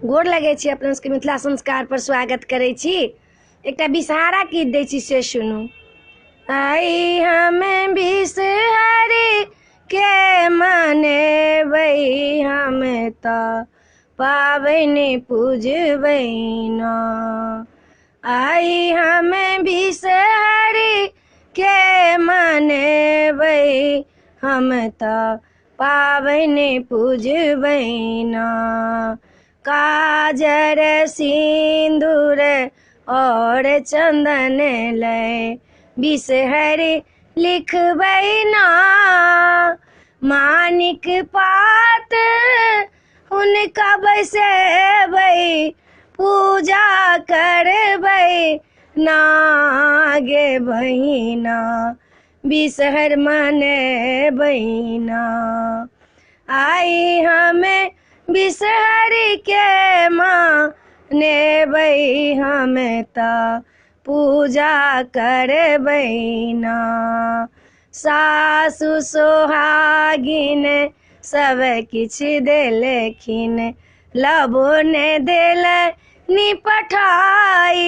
गोर लगै छी अपन सबके मिथिला संस्कार पर स्वागत करै छी। एकटा बिसहारा गीत दै छी से सुनू। आई हमे बिसहरी के मनेबै, हम तऽ पाबनि पूजबै ना। आई हमे बिसहरी के मनेबै, हम तऽ पाबनि पूजबै ना। काजर सिंदूर और चंदन लै बिसहरी लिखबै ना। मानिक पात हुनका बैसेबै, पूजा करबै ना गे बहिना, बिसहर मनेबै ना। आई हमे बिसहरी के मनेबै, हम तऽ पूजा करबै ना। सासु सोहागिन सब किछ देलखिन, लबो ने देलनि पठाई।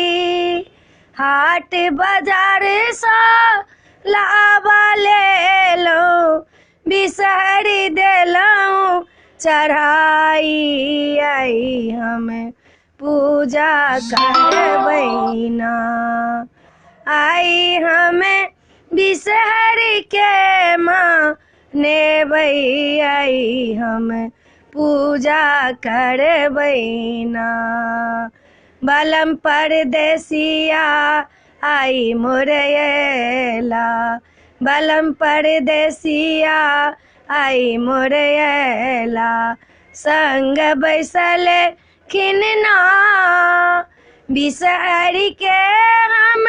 हाट बाजार सँ लाबा लेलहुँ, बिसहरी देलहुँ चढ़ाई। आई हम पूजा करबै ना। आई हमे बिसहरी के मनेबै, आई हम पूजा करबै ना। बलम परदेसिया आई मोर अयला, बलम परदेसिया आई मोर अयला। संग बैसल खिन ना, बिसहरी के हम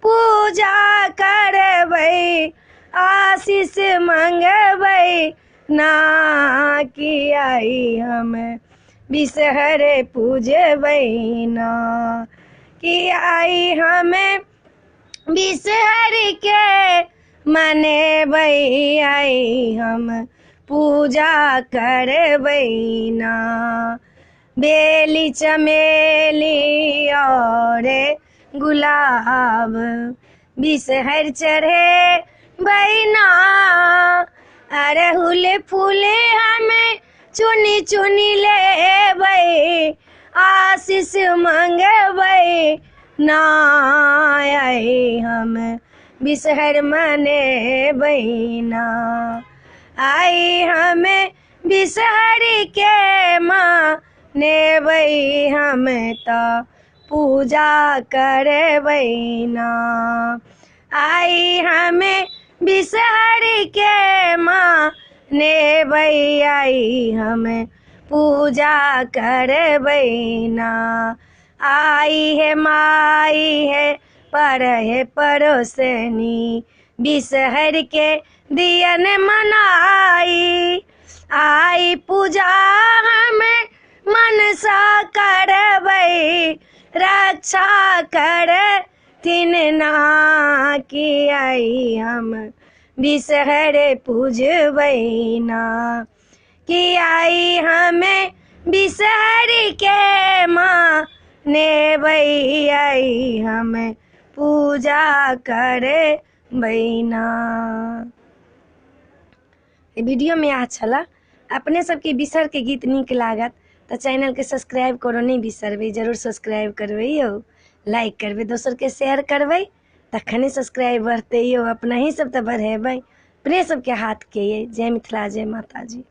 पूजा करबै, आशीष मंगबै ना। कि आई हम बिसहर पूजबै ना, कि आई हम बिसहरी के मनेबै, आई हम पूजा करबै ना। बेली चमेली और गुलाब बिसहर चढ़ेबै ना। अड़हुल फूल हम चुनी चुनी लेबै, आशीष मंगबै ना। आई हम बिसहर मनेबै ना। आई हम बिसहरी के मनेबै, हम तऽ पूजा करबै ना। आई हम बिसहरी के मनेबै, आई हम पूजा करबै ना। आई है माई है पर है पड़ोसनी, बिसहर के दियन मनाई। आई पूजा हम मनसा करबै, रक्षा करथिन ना। कि आई हम बिसहर पूजबै ना, कि आई हम बिसहरी के मनेबै, आई हम पूजा करबै ना। वीडियो में अच्छा छला। अपने सबके बिसहर के गीत नीक लागत तऽ चैनल के सब्सक्राइब करो नहीं बिसरबै, जरूर सब्सक्राइब करबै यौ, लाइक करबै, दोसर के शेयर करबै, तखने सब्सक्राइब बढ़तै यौ। अपना ही सब तऽ बढ़ेबै, अपने सबके हाथ के ये। जय मिथिला, जय माता जी।